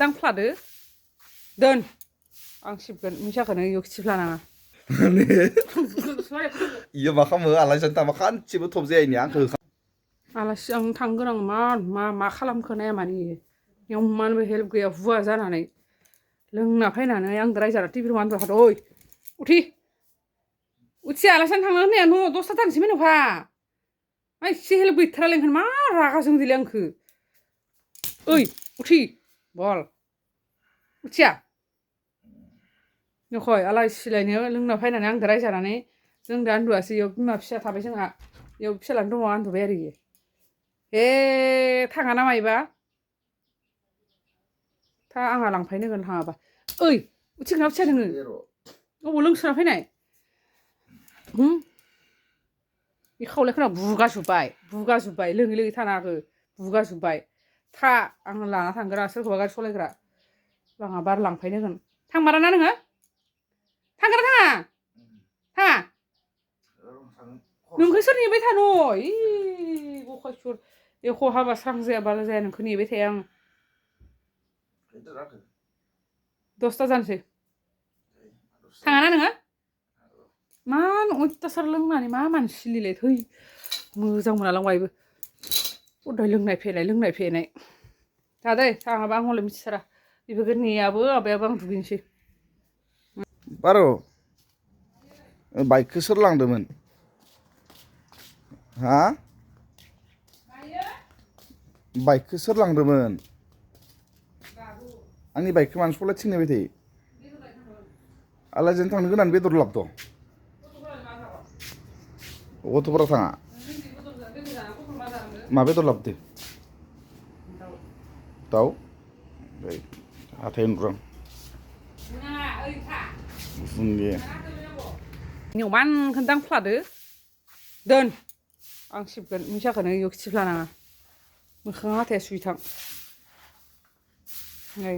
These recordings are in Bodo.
दांफ्लादो दोन आं सिबगोन मिसाखौनो इयाव खिथिफ्लानाङा इयो मा खालामो आलासि जानो थांबा खानसेबो थब जायैनि आंखो आलासि आं थांगोन आं मा खालामखो नाया माने इयाव मानबो हेल्प गैया हुवा जानानै लोंना फैनानै आं रायजाना टिभिखौ मानबो हादो ओइ उथि आलासि जानो थांनो होननाया न' दसथा थानोसै मेन'फा मा एसे हेल्प गैथारालै ओंखायनो मा रागा जोंदिले आंखो ओइ उथि बल उथिया नखय आलासि लायनो लोंना फैनानै आंजों रायजानानै जों दा उन्दुआसै इयाव बिमा फिसा थाबाय जोंहा इयाव फिसालानि दङ उन्दुबाय आरो इयो थाङा ना मायबा था आंहा लांफैनो होगोन थाङाबा ओइ उथिगोना उथिया नोङो अबाव लोंसोना फैनाय बे खावलायखोना बुगाजोब्बाय लोङै थानाङाखो बुगाजोब्बाय था आं लाना थांगोन आं सोरखौबा गारि सलायग्रा लाङाबा आरो लांफैनो होगोन थांमाराना नोङो थांगोना थाङा नोंखौ सोर नेबाय थानो गखासुर एख' हाबा स्रां जायाबाल' जाया नोंखौ नेबाय थाया आं 10ता जानोसै थाङाना नोङो मा अयथासार लोंनानै मा मानसिलिलाय थै मोजां मोनालांबायबो हदाय लोंनाय फेनाय दादै थाङाबा आं हले मिथिथारा बेफोरखौ नेयाबो माबायाबो आं दुगैनोसै बार' बाइकखौ सोर लांदोंमोन हा बाइकखौ सोर लांदोंमोन आंनि बाइकखौ मानो सलाय थिंबाय थायो आलासिजों थांनो गोनां बेदर लाबोथ' गथ'फोरा थाङा मा बेदर लाबोदो दाउ हाथाय नुरां फुंगे नियमानखौनो दांफ्लादो दोन आं सिबगोन मिसाखौनो इयाव खिथिफ्लानाङा मोखां हाथाया सुइथां नै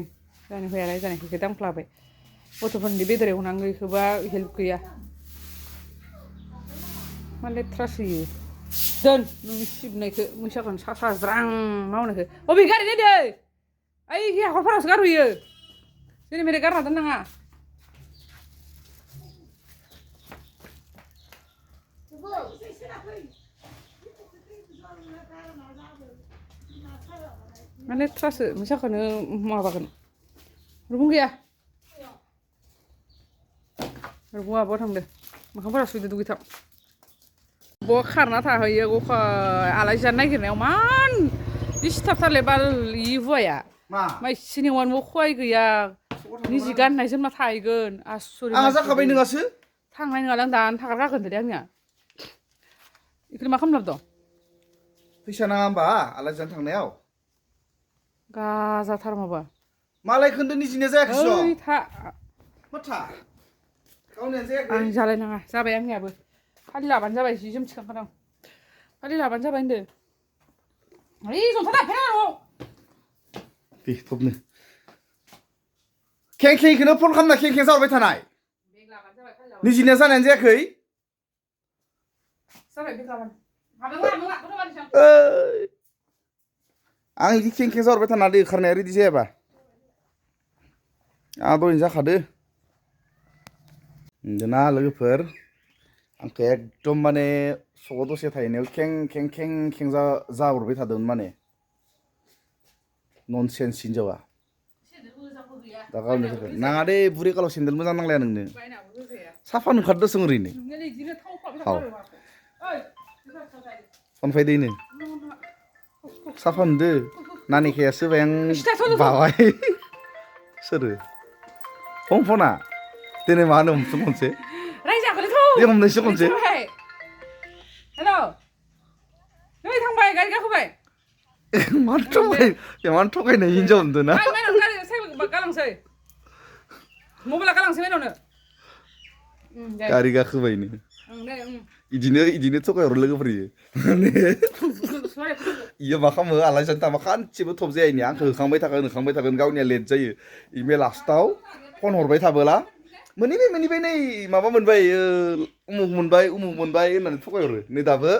जानो फैयालाय जानायखौ दांफ्लाबाय गथ'फोरनि बेदर एवनांगौ बेखौबा हेल्प गैया मा लेथ्रासो इयो दोन नोंनि सिबनायखौ मैसाखौनो साज्रां मावनायखौ अबे गारि नायदो ओइ हाखरफोरावसो गारहैयो जेरै मेरै गारना दोननाङा मा लेथ्रासो मैसाखौनो माबागोन रुबुं गैया रुबुङा बहा थांदो मोखांफोरा सुइदो दुगैथां बहा खारना थाहैयो गखा आलासि जानो नागिरनायाव मान दिसटार्बथारलै बाल इ हुवाया मा एसे नेवानो खहाय गैया निजि गाननाय जोमना थाहैगोन आसुरित आंहा जाखाबाय नोङासो थांनाय नङालां दानो थाग्रा गाखोनदो दे आंनिया बेखौनो मा खालामना दं फैसा नाङा होमबा आलासि जानो थांनायाव गाजाथार माबा मालाय खोन्दो निजिनो जायाखैस' ओइ था मा था गावनियानो जायाखै आं जालायनाङा जाबाय आंनियाबो खालि लाबानो जाबाय जि जोम थिखांखादों खालि लाबानो जाबाय होनदो ओइ जंथा दानफैनाङा दे थबनो खेंखेंखौनो फन खालामना खेंखें जाबाय थानाय निजिनिया जानायानो जायाखै आं बिदि खेंखें जाहरबाय थाना दै ओंखारनाया रेडि जायाबा आंहा दहायनो जाखादो ना लोगोफोर आंखौ एकदम माने सगाव दसे थाहैनायाव खें जाहरबाय थादोंमोन माने ननसेन्स हिनजावा दा गावनि थाखाय नाङा दे बुरि कालाव सेन्देल मोजां नांलाया नोंनो साफा नुखादोसों ओरैनो फनफायदैनो साफा नुदो नानिखायासो बाय आं बाबाय सोरो फना दिनै मा होनो हमसो खनसे दे हमनोसो खनसे हेल' नै थांबाय गारि गाखोबाय मानो थगायनाय हिनजाव होनदों ना गालांसै मबाइला गालांसै माइनावनो गारि गाखोबायनो इदिनो थगायहरो लोगोफोर इयो मा खालामो आलासि जानो थांबा खानसेबो थब जायैनि आंखौ होखांबाय थागोन गावनिया लेट जायो इमे लास्टाव फन हरबाय थाबोला मोनहैबाय नै माबा मोनबाय उमुक मोनबाय होननानै थगायहरो नै दाबो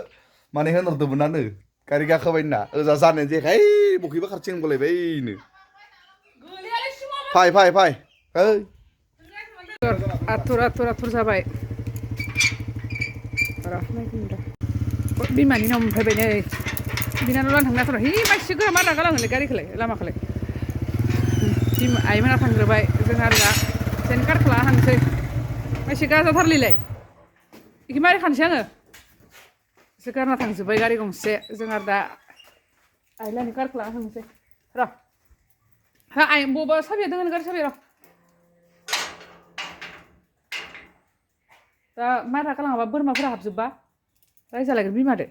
माने होनहरदोंमोनानो गारि गाखोबाय होनना ओजा जानायानो जायाखै बखैबा खारथिं बोलायबायनो फाय फाय फाय ओइ आथुर जाबाय बिमानि नाव मोनफैबाय नै बिनानाव लानो थांना थांना हि मानसि गोरा मा रागा लाङोलै गारिखौलाय लामाखौलाय आइमोना थांग्रोबाय जोंहा आरो दा जेन कार खालामना थांसै मानसि गाजाथारलैलाय इखि मारै खानसै आङो एसे गारना थांजोब्बाय गारि गंसे जों आरो दा आइलानि कार खालामना थांसै र' हा आइ बबा साबिया दङ गारि साबिया र' दा मा रागा लाङाबा बोरमाफोरा हाबजोबबा रायजालायगोन बिमादो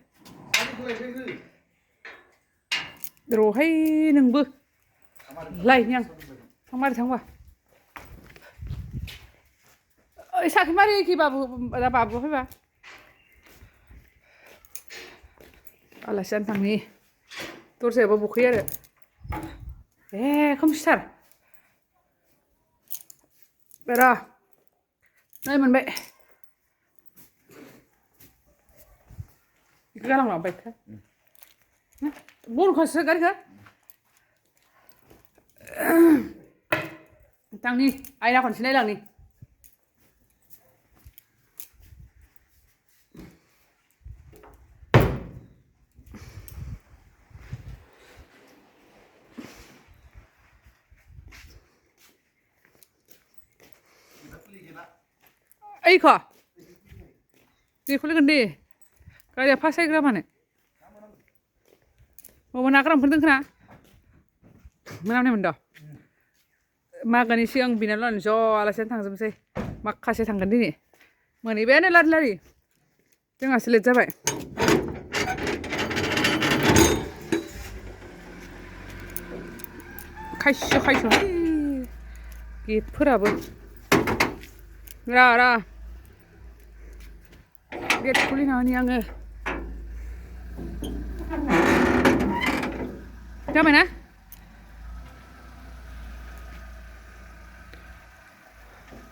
र'हाय नोंबो लायनि आं थां मारै थांबा ओइ साखि मारै एखि बाबु दा बाबुआ फैबा आलासि जानो थांनि दरजायाबो बखैयो आरो खोमसिथार र' नै मोनबाय बेखौ गालांलांबाय बनखासो गारिखौ थांनि आयना खनसे नायलांनि ओइखौ बेखौ लोगोन दे गारिया फासायग्रा मानो माबा ना गोरानफोर दोनखोना मोनामनायमोन द' मागोनि सिगां बिनानाव लानि ज' आलासियानो थांजोबनोसै माखासे थांगोन दिनै मोनहैबायानो लारि लारि जोंहासो लेट जाबाय खायस' गेटफोराबो र' गेट खुलिना होनि आङो जाबायना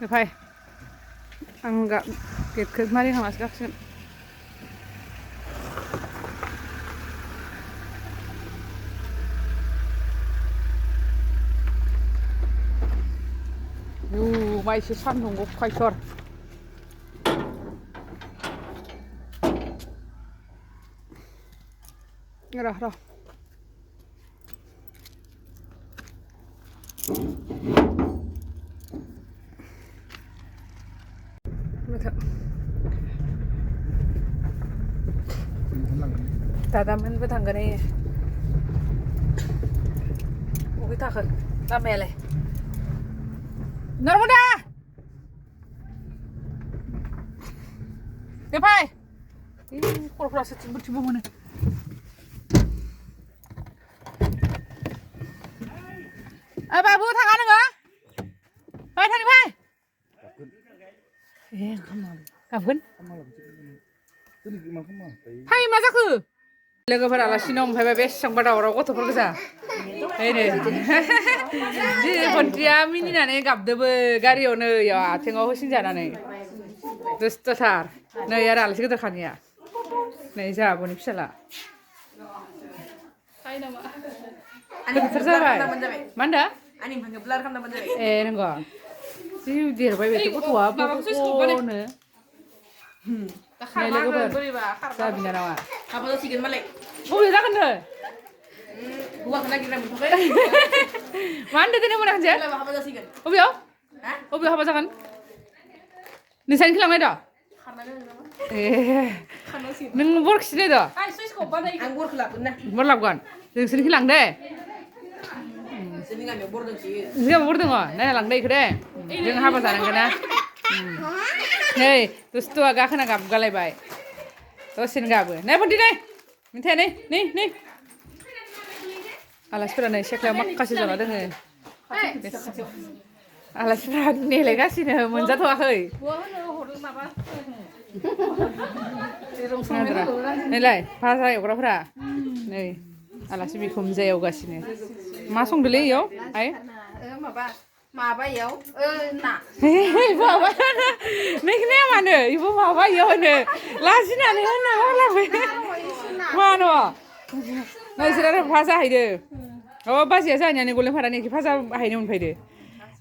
फै आं गेटखौ मारै खालामनासो गाखिगोन माइसो सान्दुं गखायसर र' दादामोनबो थांगोन बबे थाखो लामायालाय नर्मदा दे फै खर'फोरासो थिंबो मोनो बाबु थाङा नोङो फै थांनि फै गाबगोन फै मा जाखो लोगोफोर आलासिनाव ओमफ्राय बेसेबांबा दावराव गथ'फोर गोजा ओइनै जि खन्थ्रिया मिनिनानै गाबदोबो गारियावनो इयाव आथिङाव होसिनजानानै दुस्थ'थार नै आरो आलासि गोदोरखानिया नै जोंहा आब'नि फिसाला गोदोर जाबाय मा होनदों ए नंगौ जि देरबाय बेथ' गथ'आ बक'नो नै लोगोफोर जा बिनानावा बबे जागोन नो मा होनदों दिनै मोनाखै बबेयाव हाबा जागोन नोंसानिखौ लांनाय द' ए नों बरखि सिनाय द' बर लाबगोन नोंसोरनिखौ लांदे जोंहाबो बर दङ नायना लांदो इखौ दे जों हाबा जानांगोन ना नै दुस्थुआ गाखोना गाबगालायबाय दसेनो गाबो नै बन्थि नै मिन्थिया नै आलासिफोरा नै सेख्लायाव माखासे जना दोङो आलासिफोरा नेलायगासिनो मोनजाथ'वाखै नैलाय भाजा एवग्राफोरा नै आलासि बिखुनजो एवगासिनो मा संदोलै इयाव आइ माबायाव ना नोंखिनाया मानो इबो माबायाव होनो लाजिनानै होनना बावलांबाय मानो नोंसोर आरो भाजा हायदो बाजिया जाहानियानो गलें भारानि भाजा हायनो मोनफैदो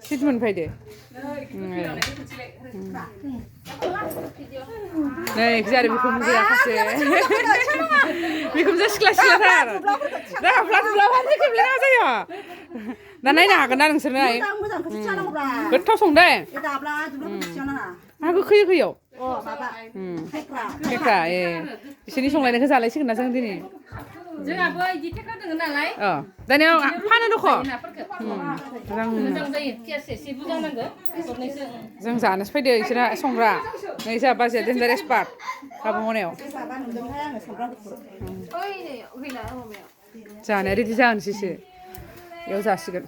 सिट मोनफैदो नै जारि बिखुनजो जाखासे बिखुनजो सिख्ला सिख्लाथार दाफ्ला दुब्ला फारसे खेबलायनाङा जायो दा नायनो हागोन ना नोंसोरनो गोथाव संदों आंहा गोखै होखैयाव थेख्रा ए बिसोरनि संलायनायखौ जालायसिगोन ना जों दिनै जोंहाबो इदि थेख्रा दोङो नालाय दानिया फानो दख' मोजां जायो केस एसे बुरजा नांगौ गरनैसो जों जानोसो फैदो इसोरा संग्रा नै जोंहा बाजैया देन्जार एक्सपार्ट हाबा मावनायाव जानाया रेडि जानोसैसो बेयाव जासिगोन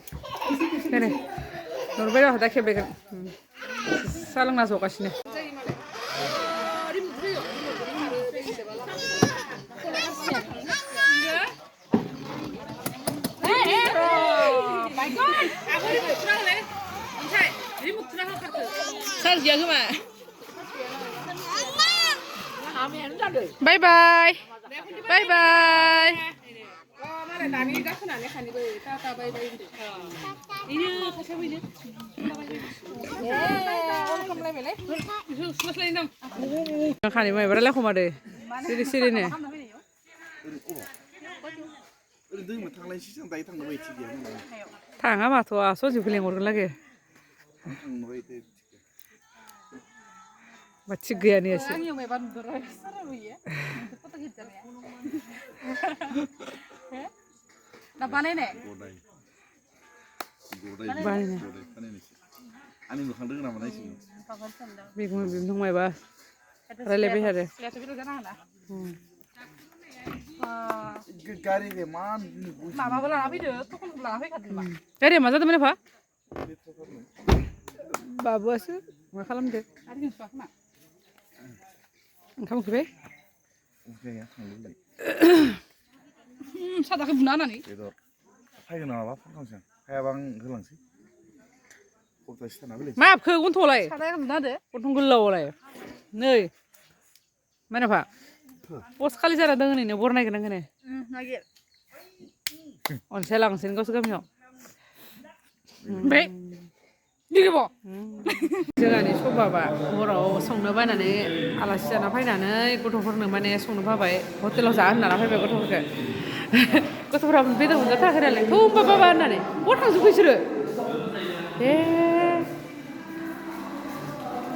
नै नरबाय दं दा खेबबायगोन साहा लोंना जगासिनो सारजिया खोमा बाय बाय बाय बाय दानि गाखोनानै खानिबो टाटा बाय बाय इनो खासेयाव इनो खानि माइबा रायलायखोमादो सिरि सिरिनो थाङा माथ'आ सजिखौ लेंहरगोन लागै मा थिग गैया ने एसे बानायनाय बेखौ बिबुं मायबा रायलायबाय थादो माबाबो लाना फैदो थखनबो लाना फैखादो गारिया मा जादोंमोन एफा बाबुआसो मा खालामदो ओंखाम उखैबाय सादाखौ बुना होनानै फैगोन नामा फनखांसै हायाबा आं होलांसै मा हाबखो गन्थ'आवलाय गन्थं गोलावआवलाय नै मानोफा पस्ट खालि जाना दङ नैनो बर नागिर नांगोन अनसाय लांसै गावसो गामियाव ओमफ्राय जोंहानि सबाबा हराव संनो बायनानै आलासि जाना फैनानै गथ'फोरनो माने संनो बाबाय हटेलाव जा होनना फैबाय गथ'फोरखौ गथ'फोरा बेदर मोनजाथाराखै नालाय थौ होमबा बाबा होननानै बहा थांजोबखो बिसोरो ए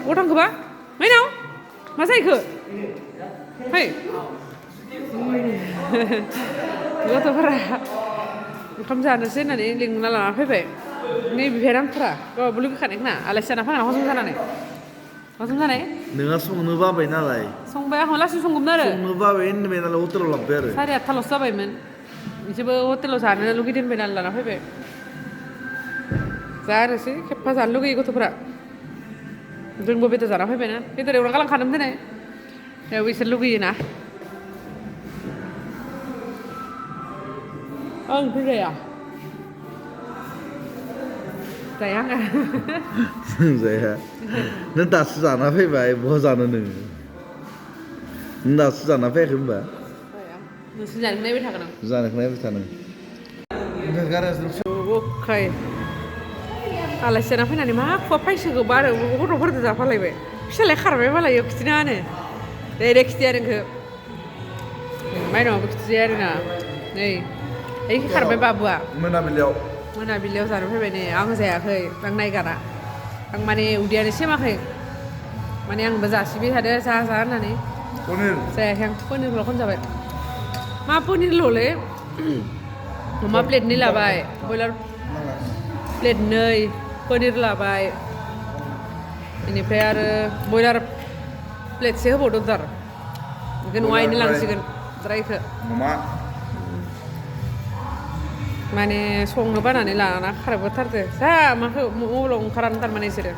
बहा थांखोबा माइनाव मा जाहैखो फै गथ'फोरा ओंखाम जानोसै होननानै लिंना लाना फैबाय नै बिफाया रांथारा गावहाबो लुगैखानाय ना आलासि जाना फैना हजम जानानै हजम जानाय नोंहा संनो बाबाय नालाय संबाय आं लासै संगौमोन आरो संनो बाबाय होनबाय नालाय हटेलाव लांबाय आरो 8:30ल'सो जाबायमोन बिसोरबो हटेलाव जानो लुगैदों होनबाय नालाय लाना फैबाय जानोसै खेबफा जानो लुगैयो गथ'फोरा जोंबो बेदर जाना फैबायना बेदर एवना गालांखादोंमोन दिनै बेयाव बिसोर लुगैयोना आंथ' जाया जाया आङो जाया नों दासो जाना फैबाय बहा जानो नोङो नों दासो जाना फैयाखै होनबा नोंसोर जानायखौ नायबाय थागोन आं जानायखौ नायबाय थानो अखाय आलासि जाना फैनानै मा खुवा फायसोखौबा आरो गथ'फोरजों जाफालायबाय फिसालाय खारबाय मालाय खिथिनाङानो दे खिथिया नोंखौ माइनावाबो खिथिया आरोना नै ओइ खारबाय बाबुआ मोनाबिलियाव जानो फैबाय नै आं जायाखै आं नायगारा आं माने उदैयानो सेमाखै माने आंबो जासिबाय थादो जा होननानै जायाखै आं पनिरल' खनजाबाय मा पनिरल'लै अमा प्लेट 2 लाबाय बयलार प्लेट 2 पनिर लाबाय बेनिफ्राय आरो बयलार प्लेटसे होबावदों थार बेखौ न'आवनो लांसिगोन द्रायखौ माने संनो बानानै लाना खारबोथारदो जा माखौ मबाइलाव ओंखारानो थारमाने बिसोरो